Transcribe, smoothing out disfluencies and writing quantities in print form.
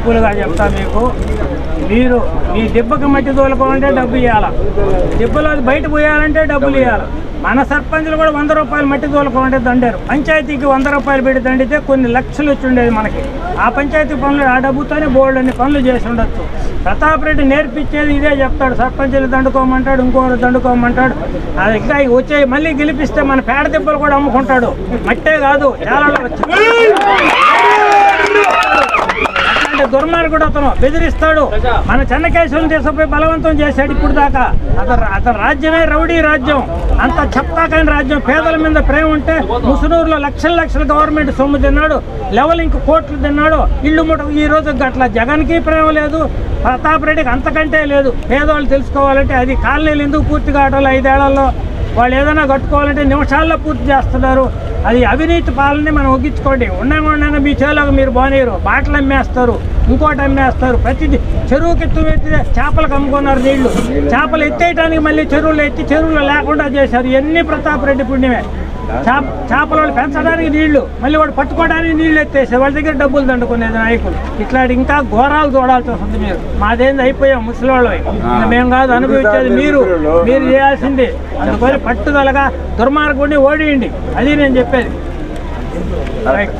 సింపుల్గా చెప్తా మీకు. మీరు మీ దెబ్బకి మట్టి తోలుకోవాలంటే డబ్బు ఇవ్వాలి, దెబ్బలో అది బయట పోయాలంటే డబ్బులు ఇవ్వాలి. మన సర్పంచులు కూడా 100 రూపాయలు మట్టి తోలుకోవాలంటే దండారు. పంచాయతీకి 100 రూపాయలు పెట్టి దండితే కొన్ని లక్షలు వచ్చి ఉండేది మనకి. ఆ పంచాయతీ పనులు ఆ డబ్బుతోనే బోల్డ్ అన్ని పనులు చేసి ఉండొచ్చు. ప్రతాప్ రెడ్డి నేర్పించేది ఇదే చెప్తాడు, సర్పంచులు దండుకోమంటాడు, ఇంకోరు దండుకోమంటాడు. అది ఇంకా వచ్చే మళ్ళీ గెలిపిస్తే మన పేడ దెబ్బలు కూడా అమ్ముకుంటాడు. మట్టే కాదు చాలా వచ్చింది. దుర్మార్గుడు అతను బెదిరిస్తాడు. మన చెన్నకేశ్వరం తీసుకుపోయి బలవంతం చేశాడు. ఇప్పుడు దాకా అతను రాజ్యమే రౌడీ రాజ్యం, అంత చెప్తాకైన రాజ్యం. పేదల మీద ప్రేమ ఉంటే ముసునూరులో లక్షల గవర్నమెంట్ సొమ్ము తిన్నాడు, లెవెలింగ్ కోట్లు తిన్నాడు. ఇల్లు ముట్ట ఈ రోజు అట్లా జగన్కి ప్రేమ లేదు, ప్రతాప్ రెడ్డికి అంతకంటే లేదు. పేదవాళ్ళు తెలుసుకోవాలంటే అది కాలనీలు ఎందుకు పూర్తి కావడం 5 ఏళ్లలో వాళ్ళు ఏదైనా కట్టుకోవాలంటే నిమిషాల్లో పూర్తి చేస్తున్నారు. అది అవినీతి పాలనే మనం ఒగ్గించుకోండి. ఉండగా మీ చేలోకి మీరు బానేరు, బాటలు అమ్మేస్తారు, ఇంకోటి అమ్మేస్తారు. ప్రతిదీ చెరువుకి ఎత్తి చేపలకు అమ్ముకున్నారు నీళ్లు. చేపలు ఎత్తేయడానికి మళ్ళీ చెరువులు ఎత్తి చెరువులు లేకుండా చేశారు. ఇవన్నీ ప్రతాప్ రెడ్డి పుణ్యమే. చేపల వాళ్ళు పెంచడానికి నీళ్లు, మళ్ళీ వాడు పట్టుకోవడానికి నీళ్లు ఎత్తేసారు. వాళ్ళ దగ్గర డబ్బులు దండుకునేది నాయకులు. ఇట్లాంటి ఇంకా ఘోరాలు చూడాల్సి వస్తుంది. మీరు మాదేంది అయిపోయాం ముసలివాళ్ళు, మేము కాదు అనుభవించేది మీరు చేయాల్సింది. అందుకని పట్టుదలగా దుర్మార్గుడిని ఓడియండి, అది నేను చెప్పేది. రైట్.